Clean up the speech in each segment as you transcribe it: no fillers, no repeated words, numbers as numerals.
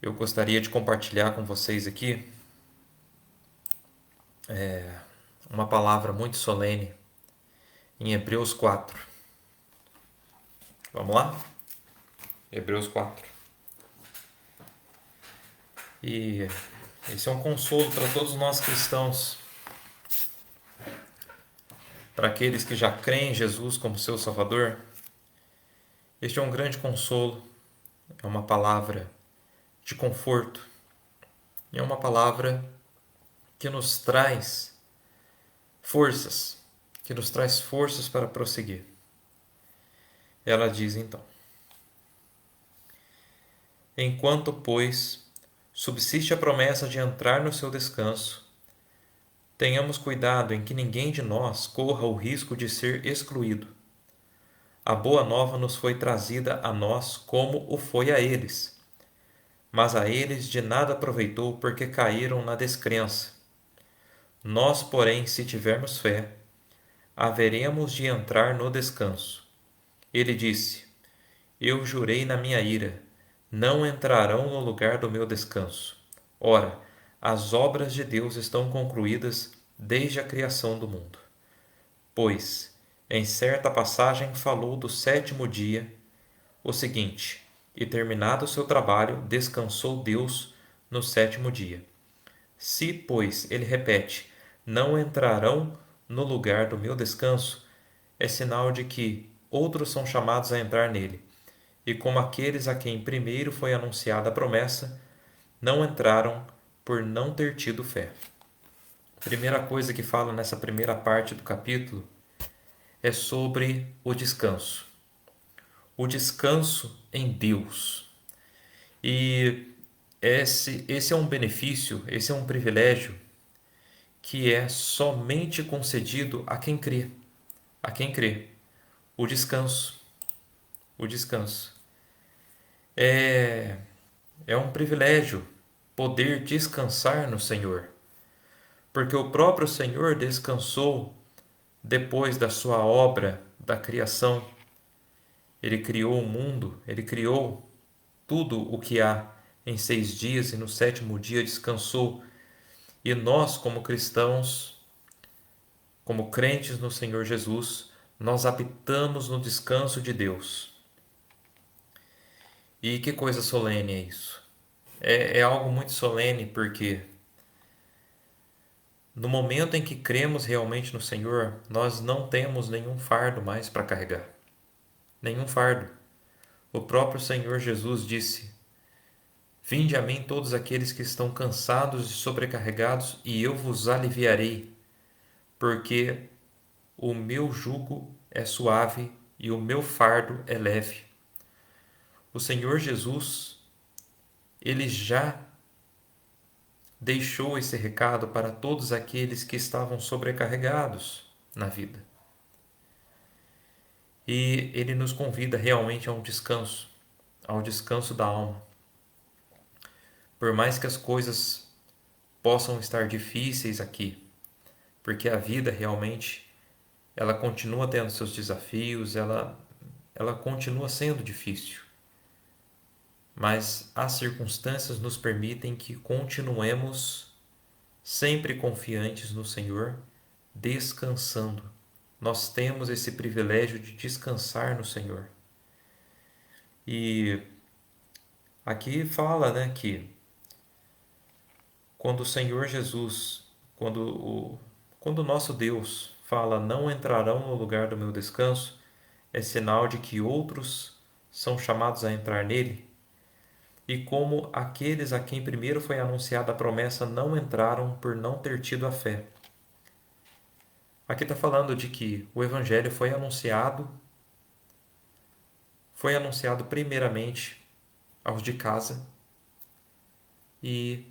Eu gostaria de compartilhar com vocês aqui uma palavra muito solene em Hebreus 4. Vamos lá? Hebreus 4. E esse é um consolo para todos nós cristãos, para aqueles que já creem em Jesus como seu Salvador. Este é um grande consolo, é uma palavra de conforto, e é uma palavra que nos traz forças para prosseguir. Ela diz então: enquanto, pois, subsiste a promessa de entrar no seu descanso, tenhamos cuidado em que ninguém de nós corra o risco de ser excluído. A boa nova nos foi trazida a nós como o foi a eles, mas a eles de nada aproveitou porque caíram na descrença. Nós, porém, se tivermos fé, haveremos de entrar no descanso. Ele disse: eu jurei na minha ira, não entrarão no lugar do meu descanso. Ora, as obras de Deus estão concluídas desde a criação do mundo. Pois, em certa passagem falou do sétimo dia o seguinte: e terminado o seu trabalho, descansou Deus no sétimo dia. Se, pois, ele repete: não entrarão no lugar do meu descanso, é sinal de que outros são chamados a entrar nele. E como aqueles a quem primeiro foi anunciada a promessa, não entraram por não ter tido fé. A primeira coisa que fala nessa primeira parte do capítulo é sobre o descanso. O descanso em Deus. E esse é um benefício, esse é um privilégio que é somente concedido a quem crê. A quem crê. O descanso. O descanso. É um privilégio poder descansar no Senhor, porque o próprio Senhor descansou depois da sua obra da criação. Ele criou o mundo, ele criou tudo o que há em 6 dias e no sétimo dia descansou. E nós, como cristãos, como crentes no Senhor Jesus, nós habitamos no descanso de Deus. E que coisa solene é isso? É algo muito solene porque no momento em que cremos realmente no Senhor, nós não temos nenhum fardo mais para carregar. Nenhum fardo. O próprio Senhor Jesus disse: vinde a mim todos aqueles que estão cansados e sobrecarregados, e eu vos aliviarei, porque o meu jugo é suave e o meu fardo é leve. O Senhor Jesus, ele já deixou esse recado para todos aqueles que estavam sobrecarregados na vida. E ele nos convida realmente ao descanso da alma. Por mais que as coisas possam estar difíceis aqui, porque a vida realmente ela continua tendo seus desafios, ela continua sendo difícil. Mas as circunstâncias nos permitem que continuemos sempre confiantes no Senhor, descansando. Nós temos esse privilégio de descansar no Senhor. E aqui fala, né, que quando o Senhor Jesus, quando o nosso Deus fala: não entrarão no lugar do meu descanso, é sinal de que outros são chamados a entrar nele. E como aqueles a quem primeiro foi anunciada a promessa não entraram por não ter tido a fé. Aqui está falando de que o Evangelho foi anunciado primeiramente aos de casa e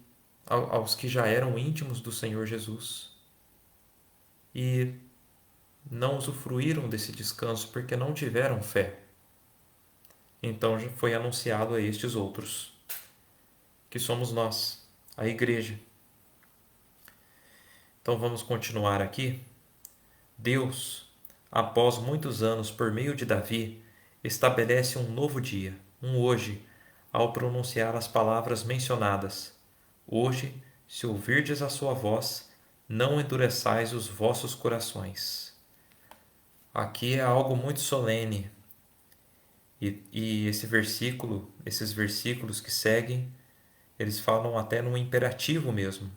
aos que já eram íntimos do Senhor Jesus e não usufruíram desse descanso porque não tiveram fé. Então já foi anunciado a estes outros, que somos nós, a igreja. Então vamos continuar aqui. Deus, após muitos anos, por meio de Davi, estabelece um novo dia, um hoje, ao pronunciar as palavras mencionadas. Hoje, se ouvirdes a sua voz, não endureçais os vossos corações. Aqui é algo muito solene. E esse versículo, esses versículos que seguem, eles falam até num imperativo mesmo.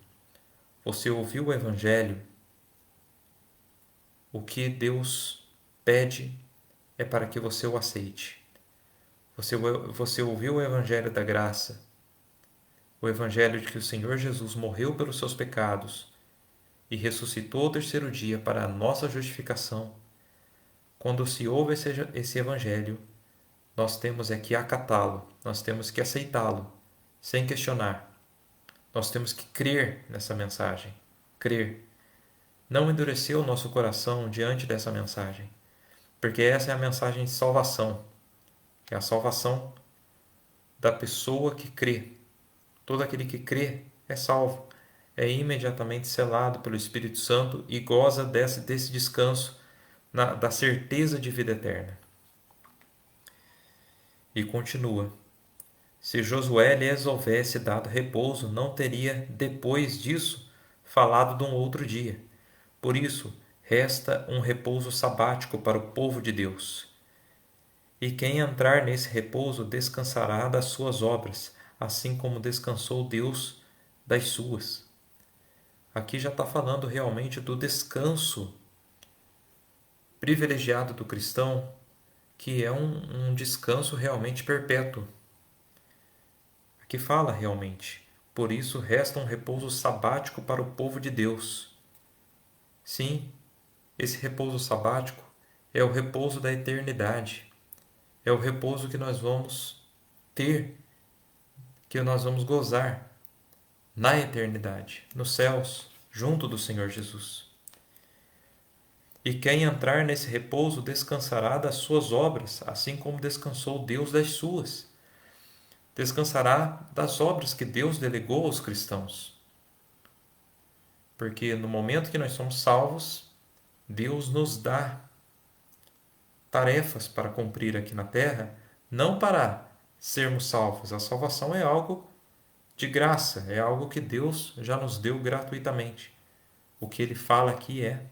Você ouviu o Evangelho? O que Deus pede é para que você o aceite. Você ouviu o Evangelho da graça, o Evangelho de que o Senhor Jesus morreu pelos seus pecados e ressuscitou ao terceiro dia para a nossa justificação. Quando se ouve esse Evangelho, nós temos é que acatá-lo, nós temos que aceitá-lo, sem questionar. Nós temos que crer nessa mensagem, crer. Não endurecer o nosso coração diante dessa mensagem, porque essa é a mensagem de salvação. É a salvação da pessoa que crê. Todo aquele que crê é salvo, é imediatamente selado pelo Espírito Santo e goza desse descanso, da certeza de vida eterna. E continua: se Josué lhes houvesse dado repouso, não teria, depois disso, falado de um outro dia. Por isso, resta um repouso sabático para o povo de Deus. E quem entrar nesse repouso descansará das suas obras, assim como descansou Deus das suas. Aqui já está falando realmente do descanso privilegiado do cristão, que é um descanso realmente perpétuo. Aqui fala realmente: por isso resta um repouso sabático para o povo de Deus. Sim, esse repouso sabático é o repouso da eternidade. É o repouso que nós vamos ter, que nós vamos gozar na eternidade, nos céus, junto do Senhor Jesus. E quem entrar nesse repouso descansará das suas obras, assim como descansou Deus das suas. Descansará das obras que Deus delegou aos cristãos. Porque no momento que nós somos salvos, Deus nos dá tarefas para cumprir aqui na terra, não para sermos salvos. A salvação é algo de graça, é algo que Deus já nos deu gratuitamente. O que ele fala aqui é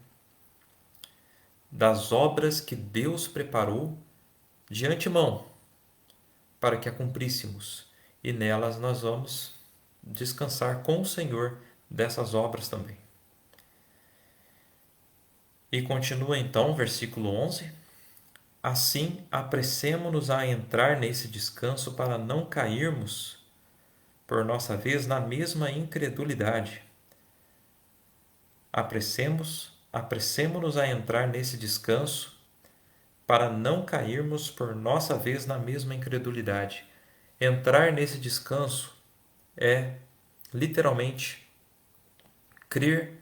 das obras que Deus preparou de antemão para que a cumpríssemos, e nelas nós vamos descansar com o Senhor dessas obras também. E continua então, versículo 11: assim, apressemo-nos a entrar nesse descanso para não cairmos, por nossa vez, na mesma incredulidade. Apressemo-nos a entrar nesse descanso para não cairmos por nossa vez na mesma incredulidade. Entrar nesse descanso é, literalmente, crer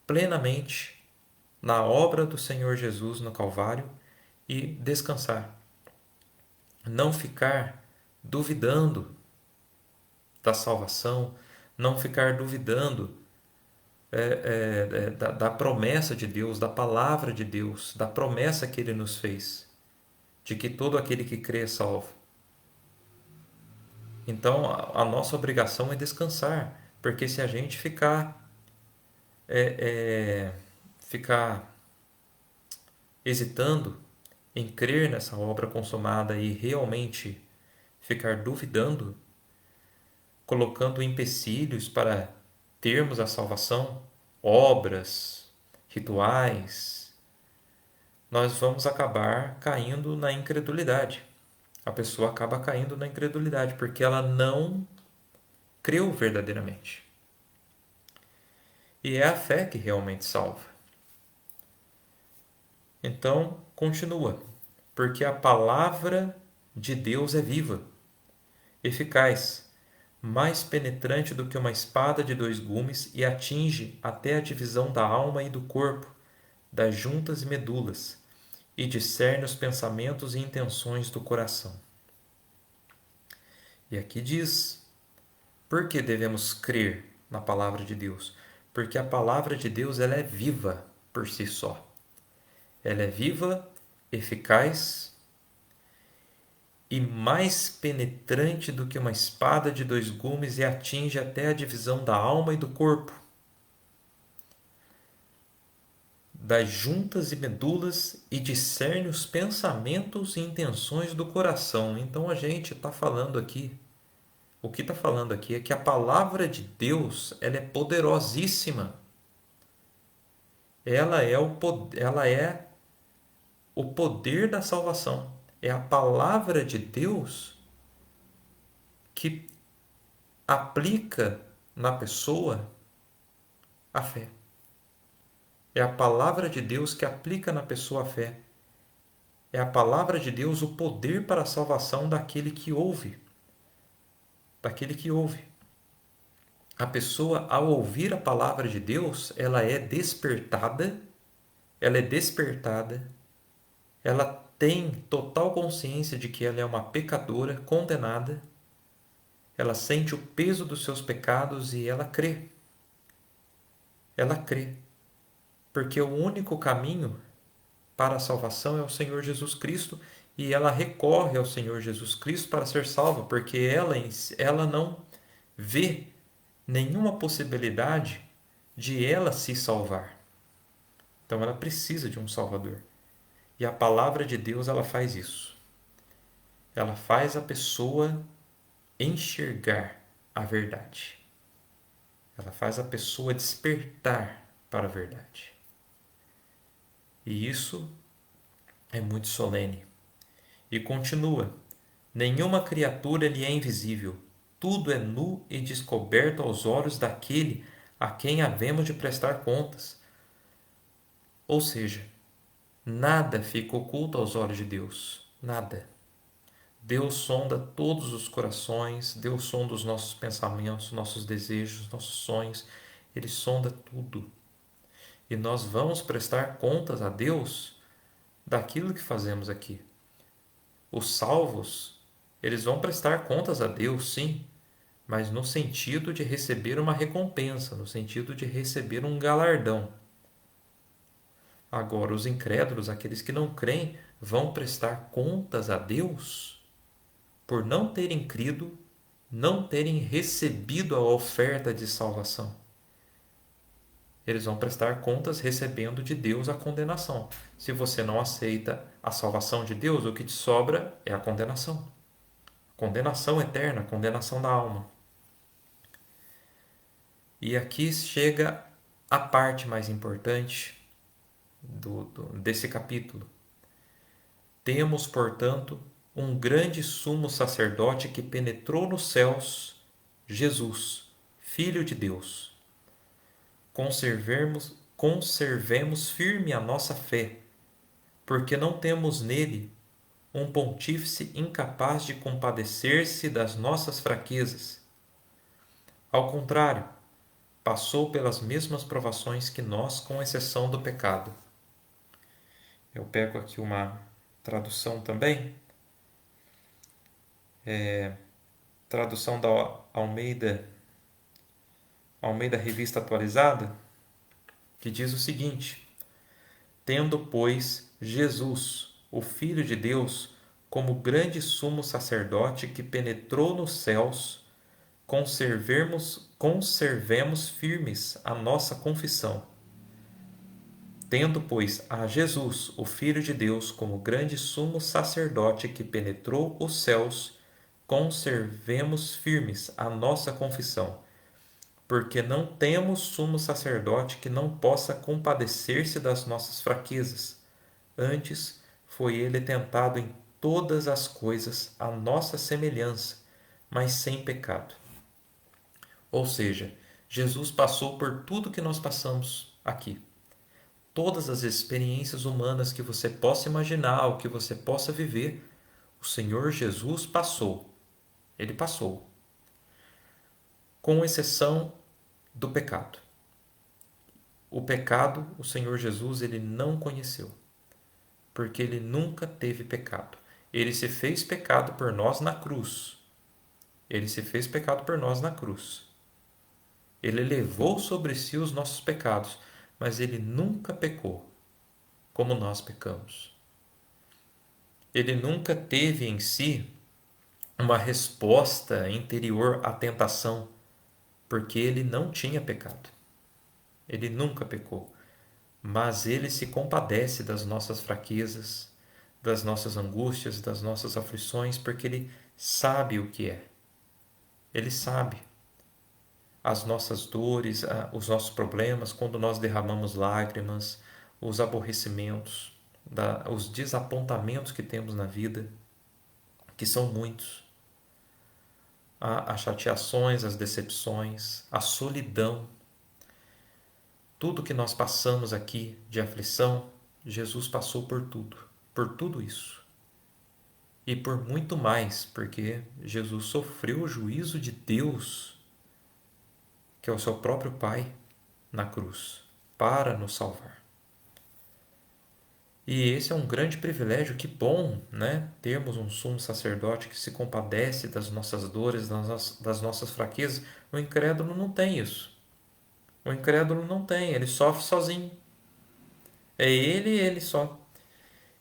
plenamente na obra do Senhor Jesus no Calvário e descansar. Não ficar duvidando da salvação, não ficar duvidando da promessa de Deus, da palavra de Deus, da promessa que Ele nos fez, de que todo aquele que crê é salvo. Então, a nossa obrigação é descansar, porque se a gente ficar hesitando em crer nessa obra consumada e realmente ficar duvidando, colocando empecilhos para termos a salvação, obras, rituais, nós vamos acabar caindo na incredulidade. A pessoa acaba caindo na incredulidade porque ela não creu verdadeiramente. E é a fé que realmente salva. Então, continua. Porque a palavra de Deus é viva, eficaz, mais penetrante do que uma espada de dois gumes e atinge até a divisão da alma e do corpo, das juntas e medulas, e discerne os pensamentos e intenções do coração. E aqui diz: por que devemos crer na palavra de Deus? Porque a palavra de Deus ela é viva por si só. Ela é viva, eficaz e mais penetrante do que uma espada de dois gumes e atinge até a divisão da alma e do corpo, das juntas e medulas, e discerne os pensamentos e intenções do coração. Então a gente está falando aqui, o que está falando aqui é que a palavra de Deus, ela é poderosíssima. Ela é o poder da salvação. É a palavra de Deus que aplica na pessoa a fé. É a palavra de Deus que aplica na pessoa a fé. É a palavra de Deus o poder para a salvação daquele que ouve. Daquele que ouve. A pessoa, ao ouvir a palavra de Deus, ela é despertada, ela tem total consciência de que ela é uma pecadora condenada, ela sente o peso dos seus pecados e ela crê. Ela crê. Porque o único caminho para a salvação é o Senhor Jesus Cristo, e ela recorre ao Senhor Jesus Cristo para ser salva, porque ela não vê nenhuma possibilidade de ela se salvar. Então ela precisa de um Salvador. E a palavra de Deus, ela faz isso. Ela faz a pessoa enxergar a verdade. Ela faz a pessoa despertar para a verdade. E isso é muito solene. E continua: nenhuma criatura lhe é invisível, tudo é nu e descoberto aos olhos daquele a quem havemos de prestar contas. Ou seja, nada fica oculto aos olhos de Deus, nada. Deus sonda todos os corações, Deus sonda os nossos pensamentos, nossos desejos, nossos sonhos, Ele sonda tudo. E nós vamos prestar contas a Deus daquilo que fazemos aqui. Os salvos, eles vão prestar contas a Deus, sim, mas no sentido de receber uma recompensa, no sentido de receber um galardão. Agora, os incrédulos, aqueles que não creem, vão prestar contas a Deus por não terem crido, não terem recebido a oferta de salvação. Eles vão prestar contas recebendo de Deus a condenação. Se você não aceita a salvação de Deus, o que te sobra é a condenação. Condenação eterna, condenação da alma. E aqui chega a parte mais importante desse capítulo. Temos, portanto, um grande sumo sacerdote que penetrou nos céus, Jesus, Filho de Deus. Conservemos firme a nossa fé, porque não temos nele um pontífice incapaz de compadecer-se das nossas fraquezas. Ao contrário, passou pelas mesmas provações que nós, com exceção do pecado. Eu pego aqui uma tradução também, tradução da Almeida Revista Atualizada, que diz o seguinte: tendo, pois, Jesus, o Filho de Deus, como grande sumo sacerdote que penetrou nos céus, conservemos firmes a nossa confissão. Tendo, pois, a Jesus, o Filho de Deus, como grande sumo sacerdote que penetrou os céus, conservemos firmes a nossa confissão, porque não temos sumo sacerdote que não possa compadecer-se das nossas fraquezas. Antes, foi ele tentado em todas as coisas à nossa semelhança, mas sem pecado. Ou seja, Jesus passou por tudo que nós passamos aqui. Todas as experiências humanas que você possa imaginar, ou que você possa viver, o Senhor Jesus passou. Ele passou. Com exceção do pecado. O pecado, o Senhor Jesus, ele não conheceu, porque ele nunca teve pecado. Ele se fez pecado por nós na cruz. Ele se fez pecado por nós na cruz. Ele levou sobre si os nossos pecados, mas ele nunca pecou como nós pecamos. Ele nunca teve em si uma resposta interior à tentação, porque ele não tinha pecado. Ele nunca pecou. Mas ele se compadece das nossas fraquezas, das nossas angústias, das nossas aflições, porque ele sabe o que é. Ele sabe as nossas dores, os nossos problemas, quando nós derramamos lágrimas, os aborrecimentos, os desapontamentos que temos na vida, que são muitos, as chateações, as decepções, a solidão, tudo que nós passamos aqui de aflição, Jesus passou por tudo isso. E por muito mais, porque Jesus sofreu o juízo de Deus, que é o seu próprio Pai, na cruz, para nos salvar. E esse é um grande privilégio, que bom, né? Termos um sumo sacerdote que se compadece das nossas dores, das nossas fraquezas. O incrédulo não tem isso. O incrédulo não tem, ele sofre sozinho. É ele e ele só.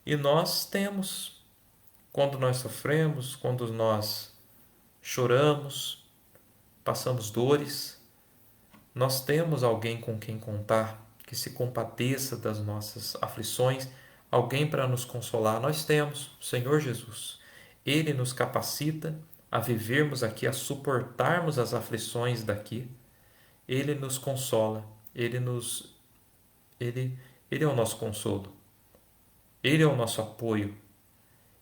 E nós temos, quando nós sofremos, quando nós choramos, passamos dores, nós temos alguém com quem contar, que se compadeça das nossas aflições, alguém para nos consolar. Nós temos o Senhor Jesus. Ele nos capacita a vivermos aqui, a suportarmos as aflições daqui. Ele nos consola, ele, ele é o nosso consolo, ele é o nosso apoio,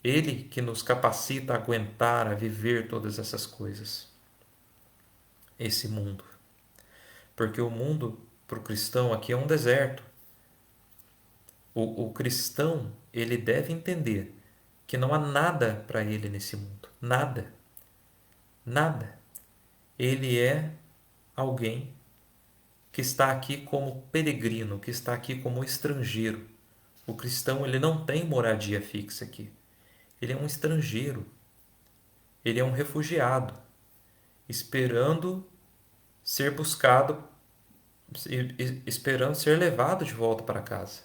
ele que nos capacita a aguentar, a viver todas essas coisas, esse mundo. Porque o mundo, para o cristão, aqui é um deserto. O cristão, ele deve entender que não há nada para ele nesse mundo. Nada. Nada. Ele é alguém que está aqui como peregrino, que está aqui como estrangeiro. O cristão, ele não tem moradia fixa aqui. Ele é um estrangeiro. Ele é um refugiado, esperando ser buscado, esperando ser levado de volta para casa,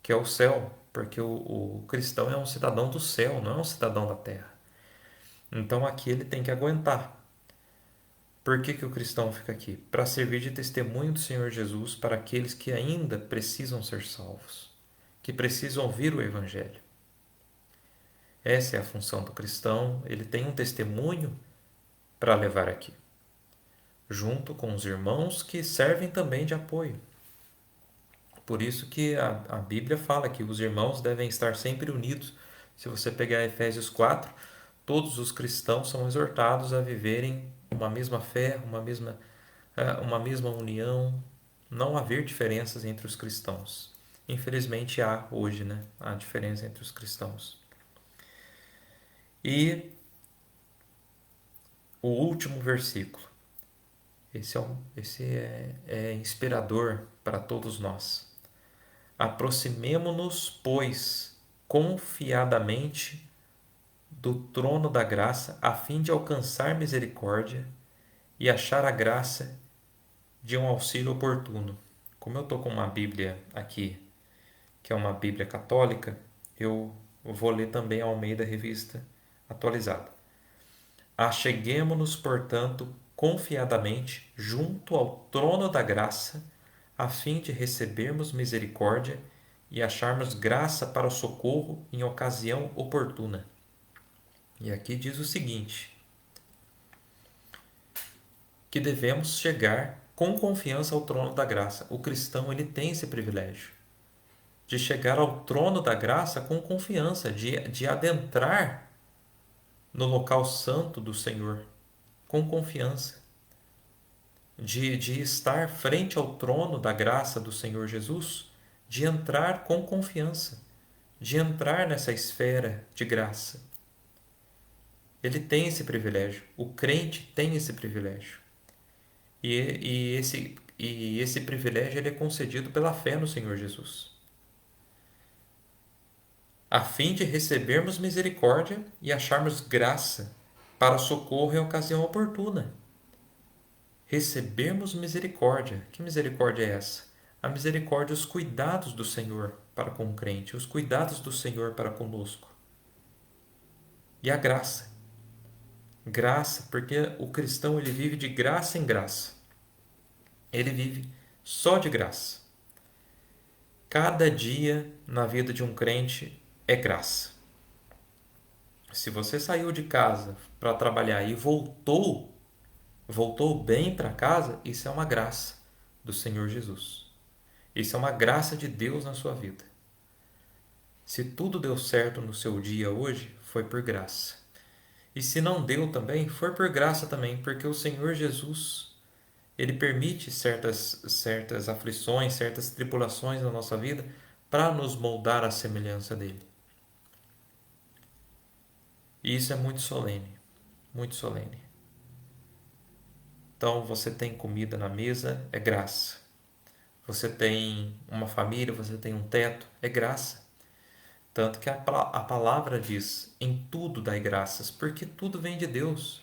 que é o céu, porque o cristão é um cidadão do céu, não é um cidadão da terra. Então aqui ele tem que aguentar. Por que o cristão fica aqui? Para servir de testemunho do Senhor Jesus para aqueles que ainda precisam ser salvos, que precisam ouvir o Evangelho. Essa é a função do cristão, ele tem um testemunho para levar aqui, junto com os irmãos que servem também de apoio. Por isso que a Bíblia fala que os irmãos devem estar sempre unidos. Se você pegar Efésios 4, todos os cristãos são exortados a viverem uma mesma fé, uma mesma união, não haver diferenças entre os cristãos. Infelizmente há hoje, né? Há diferença entre os cristãos. E o último versículo. Esse é inspirador para todos nós. Aproximemo-nos, pois, confiadamente do trono da graça, a fim de alcançar misericórdia e achar a graça de um auxílio oportuno. Como eu estou com uma Bíblia aqui, que é uma Bíblia católica, eu vou ler também a Almeida Revista Atualizada. Acheguemo-nos, portanto, confiadamente junto ao trono da graça, a fim de recebermos misericórdia e acharmos graça para o socorro em ocasião oportuna. E aqui diz o seguinte, que devemos chegar com confiança ao trono da graça. O cristão, ele tem esse privilégio de chegar ao trono da graça com confiança, de adentrar no local santo do Senhor com confiança, de estar frente ao trono da graça do Senhor Jesus, de entrar com confiança, de entrar nessa esfera de graça. Ele tem esse privilégio, o crente tem esse privilégio. E esse privilégio ele é concedido pela fé no Senhor Jesus, a fim de recebermos misericórdia e acharmos graça para socorro em ocasião oportuna. Recebermos misericórdia. Que misericórdia é essa? A misericórdia, os cuidados do Senhor para com o crente, os cuidados do Senhor para conosco. E a graça. Graça, porque o cristão ele vive de graça em graça. Ele vive só de graça. Cada dia na vida de um crente é graça. Se você saiu de casa para trabalhar e voltou bem para casa, isso é uma graça do Senhor Jesus. Isso é uma graça de Deus na sua vida. Se tudo deu certo no seu dia hoje, foi por graça. E se não deu também, foi por graça também, porque o Senhor Jesus, ele permite certas aflições, certas tribulações na nossa vida para nos moldar à semelhança dele. E isso é muito solene, muito solene. Então, você tem comida na mesa, é graça. Você tem uma família, você tem um teto, é graça. Tanto que a palavra diz: em tudo dai graças, porque tudo vem de Deus.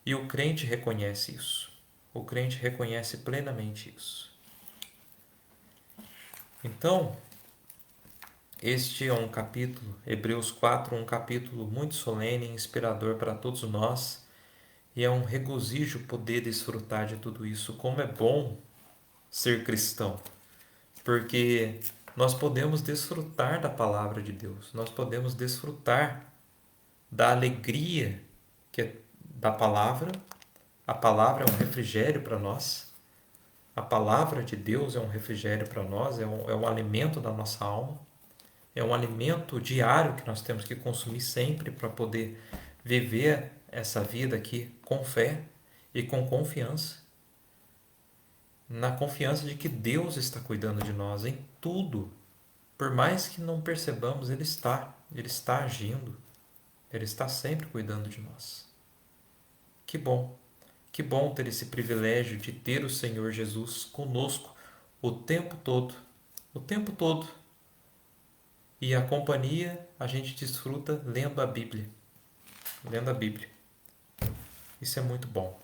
E o crente reconhece isso. O crente reconhece plenamente isso. Então, este é um capítulo, Hebreus 4, um capítulo muito solene e inspirador para todos nós. E é um regozijo poder desfrutar de tudo isso. Como é bom ser cristão, porque nós podemos desfrutar da palavra de Deus, nós podemos desfrutar da alegria que é da palavra. A palavra é um refrigério para nós, a palavra de Deus é um refrigério para nós, é um alimento da nossa alma, é um alimento diário que nós temos que consumir sempre para poder viver essa vida aqui com fé e com confiança. Na confiança de que Deus está cuidando de nós em tudo. Por mais que não percebamos, Ele está agindo, Ele está sempre cuidando de nós. Que bom ter esse privilégio de ter o Senhor Jesus conosco o tempo todo. E a companhia a gente desfruta lendo a Bíblia, lendo a Bíblia. Isso é muito bom.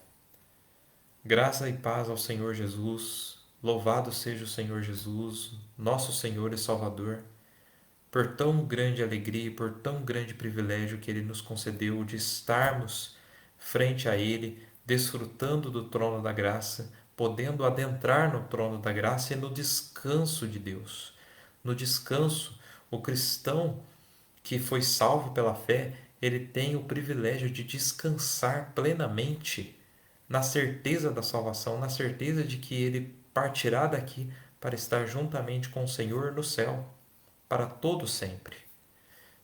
Graça e paz ao Senhor Jesus. Louvado seja o Senhor Jesus, nosso Senhor e Salvador, por tão grande alegria e por tão grande privilégio que Ele nos concedeu de estarmos frente a Ele, desfrutando do trono da graça, podendo adentrar no trono da graça e no descanso de Deus. No descanso, o cristão que foi salvo pela fé, ele tem o privilégio de descansar plenamente na certeza da salvação, na certeza de que ele partirá daqui para estar juntamente com o Senhor no céu, para todo sempre.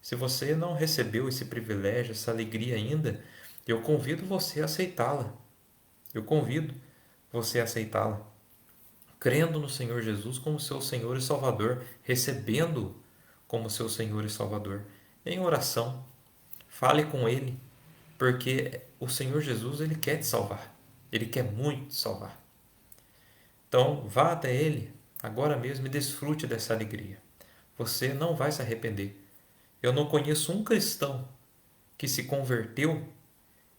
Se você não recebeu esse privilégio, essa alegria ainda, eu convido você a aceitá-la. Eu convido você a aceitá-la. Crendo no Senhor Jesus como seu Senhor e Salvador, recebendo-o como seu Senhor e Salvador. Em oração, fale com Ele, porque o Senhor Jesus, Ele quer te salvar. Ele quer muito te salvar. Então, vá até Ele agora mesmo e desfrute dessa alegria. Você não vai se arrepender. Eu não conheço um cristão que se converteu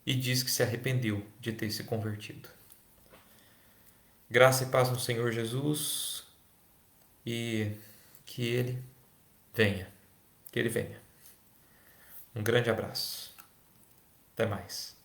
e diz que se arrependeu de ter se convertido. Graça e paz no Senhor Jesus e que Ele venha. Que Ele venha. Um grande abraço. Até mais.